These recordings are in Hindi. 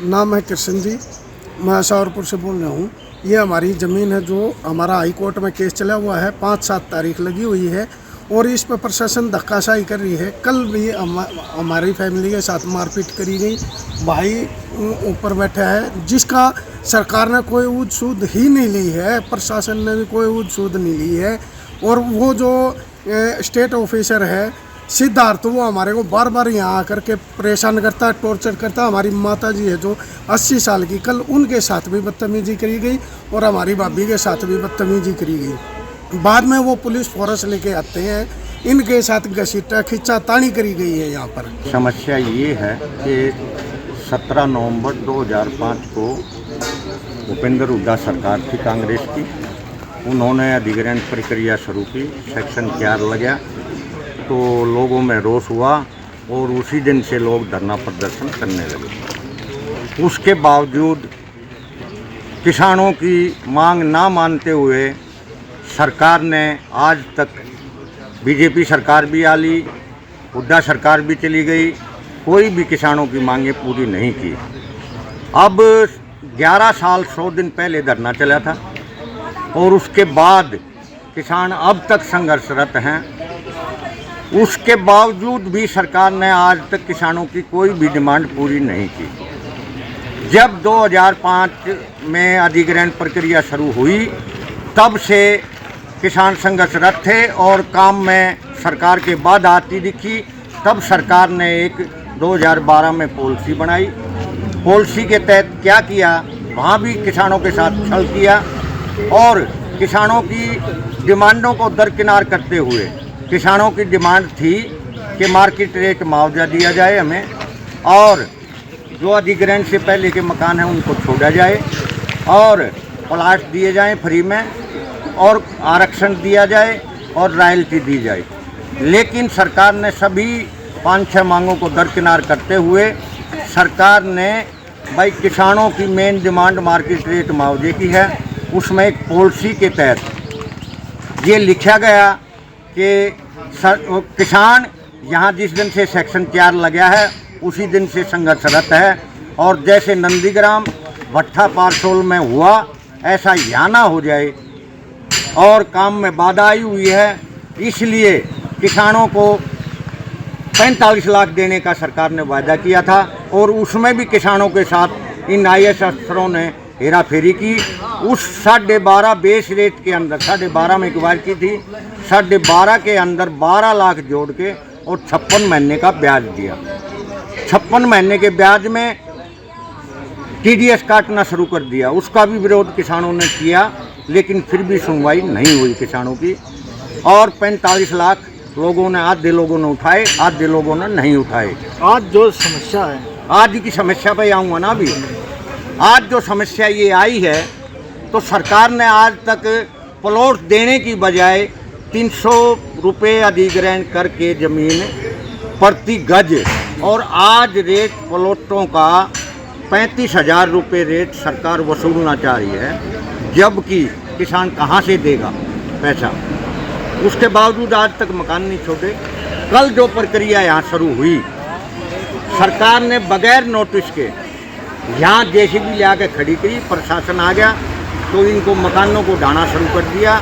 नाम है कृष्ण जी। मैं शाहपुर से बोल रहा हूँ। ये हमारी ज़मीन है जो हमारा हाई कोर्ट में केस चला हुआ है, 5-7 तारीख लगी हुई है और इस पर प्रशासन धक्काशाही कर रही है। कल भी हमारी फैमिली के साथ मारपीट करी गई। भाई ऊपर बैठा है जिसका सरकार ने कोई उच्च सूद ही नहीं ली है, प्रशासन ने भी कोई उच्च सूद नहीं ली है। और वो जो स्टेट ऑफिसर है सिद्धार्थ, वो हमारे को बार बार यहाँ आकर के परेशान करता है, टॉर्चर करता है। हमारी माता जी है जो 80 साल की, कल उनके साथ भी बदतमीजी करी गई और हमारी भाभी के साथ भी बदतमीजी करी गई। बाद में वो पुलिस फोर्स लेके आते हैं, इनके साथ घसीटा खींचा तानी करी गई है। यहाँ पर समस्या ये है कि 17 नवंबर 2005 को भूपेंद्र हुड्डा सरकार थी कांग्रेस की, उन्होंने अधिग्रहण प्रक्रिया शुरू की, सेक्शन 4 लगा तो लोगों में रोष हुआ और उसी दिन से लोग धरना प्रदर्शन करने लगे। उसके बावजूद किसानों की मांग ना मानते हुए सरकार ने आज तक, बीजेपी सरकार भी आ ली, हुड्डा सरकार भी चली गई, कोई भी किसानों की मांगें पूरी नहीं की। अब 11 साल 100 दिन पहले धरना चला था और उसके बाद किसान अब तक संघर्षरत हैं। उसके बावजूद भी सरकार ने आज तक किसानों की कोई भी डिमांड पूरी नहीं की। जब 2005 में अधिग्रहण प्रक्रिया शुरू हुई तब से किसान संघर्षरत थे और काम में सरकार के बाद आती दिखी। तब सरकार ने एक 2012 में पॉलिसी बनाई। पॉलिसी के तहत क्या किया, वहाँ भी किसानों के साथ छल किया और किसानों की डिमांडों को दरकिनार करते हुए, किसानों की डिमांड थी कि मार्केट रेट मुआवजा दिया जाए हमें और जो अधिग्रहण से पहले के मकान हैं उनको छोड़ा जाए और प्लाट दिए जाएं फ्री में और आरक्षण दिया जाए और रॉयल्टी दी जाए। लेकिन सरकार ने सभी 5-6 मांगों को दरकिनार करते हुए सरकार ने भाई किसानों की मेन डिमांड मार्केट रेट मुआवजे की है। उसमें एक पॉलिसी के तहत ये लिखा गया कि किसान यहाँ जिस दिन से सेक्शन 4 लगा है उसी दिन से संघर्षरत है और जैसे नंदीग्राम भट्ठा पारसोल में हुआ ऐसा यहाँ ना हो जाए और काम में बाधा आई हुई है। इसलिए किसानों को 45 लाख देने का सरकार ने वादा किया था और उसमें भी किसानों के साथ इन IAS अफसरों ने हेरा फेरी की। उस 12.5 बेस रेट के अंदर 12.5 में एक्वायर की थी, 12.5 के अंदर 12 लाख जोड़ के और 56 महीने का ब्याज दिया। 56 महीने के ब्याज में TDS काटना शुरू कर दिया। उसका भी विरोध किसानों ने किया लेकिन फिर भी सुनवाई नहीं हुई किसानों की और 45 लाख लोगों ने, आधे लोगों ने उठाए, आधे लोगों ने नहीं उठाए। आज जो समस्या है, आज की समस्या पे आऊँगा ना। अभी आज जो समस्या ये आई है तो सरकार ने आज तक प्लॉट देने की बजाय 300 रुपये अधिग्रहण करके ज़मीन प्रति गज और आज रेट प्लॉटों का 35,000 रुपये रेट सरकार वसूलना चाह रही है, जबकि किसान कहाँ से देगा पैसा। उसके बावजूद आज तक मकान नहीं छोड़े। कल जो प्रक्रिया यहाँ शुरू हुई, सरकार ने बगैर नोटिस के यहाँ JCB ले आके खड़ी की, प्रशासन आ गया तो इनको मकानों को ढाना शुरू कर दिया।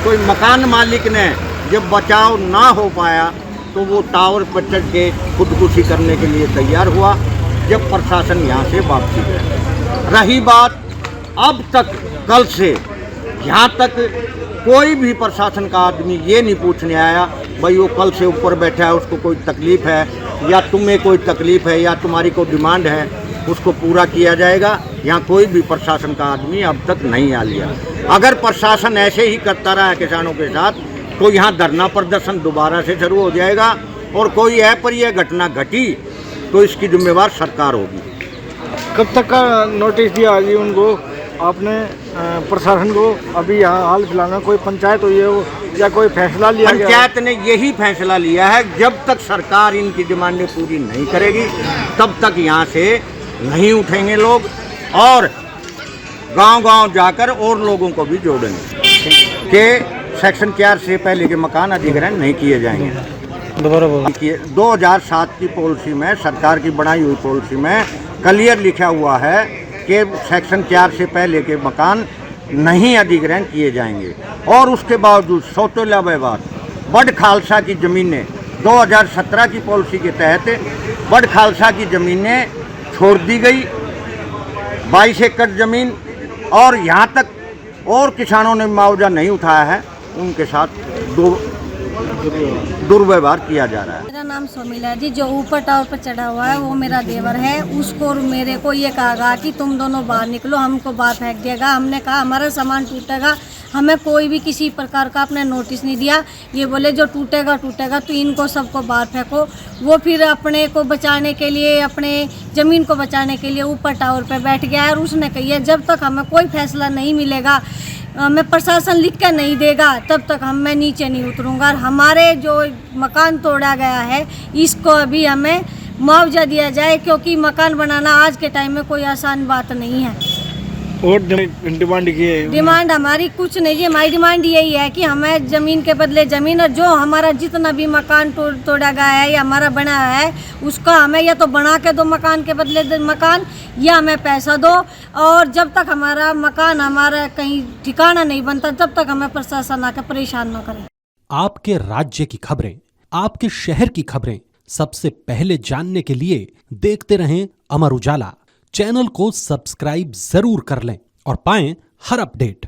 कोई मकान मालिक ने जब बचाव ना हो पाया तो वो टावर पर चढ़ के खुदकुशी करने के लिए तैयार हुआ जब प्रशासन यहाँ से वापसी गया। रही बात अब तक, कल से यहाँ तक कोई भी प्रशासन का आदमी ये नहीं पूछने आया भाई वो कल से ऊपर बैठा है उसको कोई तकलीफ़ है या तुम्हें कोई तकलीफ़ है या तुम्हारी कोई डिमांड है उसको पूरा किया जाएगा। यहाँ कोई भी प्रशासन का आदमी अब तक नहीं आ लिया। अगर प्रशासन ऐसे ही करता रहा किसानों के साथ तो यहाँ धरना प्रदर्शन दोबारा से शुरू हो जाएगा और कोई अप्रिय घटना घटी तो इसकी जिम्मेवार सरकार होगी। कब तक का नोटिस दिया जी उनको आपने प्रशासन को? अभी यहाँ हाल फिलहाल में कोई पंचायत हुई है या कोई फैसला लिया गया? पंचायत ने यही फैसला लिया है जब तक सरकार इनकी डिमांडें पूरी नहीं करेगी तब तक यहाँ से नहीं उठेंगे लोग और गांव-गांव जाकर और लोगों को भी जोड़ेंगे कि सेक्शन 4 से पहले के मकान अधिग्रहण नहीं किए जाएंगे। दोबारा 2007 की पॉलिसी में, सरकार की बनाई हुई पॉलिसी में क्लियर लिखा हुआ है कि सेक्शन 4 से पहले के मकान नहीं अधिग्रहण किए जाएंगे। और उसके बावजूद सौतेला विवाद बड़ खालसा की ज़मीनें 2017 की पॉलिसी के तहत बड़ खालसा की ज़मीनें छोड़ दी गई, 22 एकड़ ज़मीन, और यहाँ तक और किसानों ने मुआवजा नहीं उठाया है, उनके साथ दुर्व्यवहार किया जा रहा है। मेरा नाम सोमिला है जी। जो ऊपर टावर पर चढ़ा हुआ है वो मेरा देवर है। उसको और मेरे को ये कहा कि तुम दोनों बाहर निकलो, हमको बाहर फेंक दिएगा। हमने कहा हमारा सामान टूटेगा, हमें कोई भी किसी प्रकार का आपने नोटिस नहीं दिया। ये बोले जो टूटेगा टूटेगा, तो इनको सबको बाहर फेंको। वो फिर अपने को बचाने के लिए, अपने ज़मीन को बचाने के लिए ऊपर टावर पर बैठ गया है। और उसने कही है जब तक हमें कोई फैसला नहीं मिलेगा, हमें प्रशासन लिख कर नहीं देगा, तब तक मैं नीचे नहीं उतरूँगा। और हमारे जो मकान तोड़ा गया है इसको अभी हमें मुआवजा दिया जाए, क्योंकि मकान बनाना आज के टाइम में कोई आसान बात नहीं है। और डिमांड की है? डिमांड हमारी कुछ नहीं है। हमारी डिमांड यही है कि हमें ज़मीन के बदले ज़मीन, और जो हमारा जितना भी मकान तोड़ा गया है या हमारा बना है उसका हमें या तो बना के दो मकान के बदले मकान, या हमें पैसा दो। और जब तक हमारा मकान हमारा कहीं ठिकाना नहीं बनता, तब तक हमें प्रशासन आकर परेशान न करे। आपके राज्य की खबरें, आपके शहर की खबरें सबसे पहले जानने के लिए देखते रहें अमर उजाला। चैनल को सब्सक्राइब जरूर कर लें और पाएं हर अपडेट।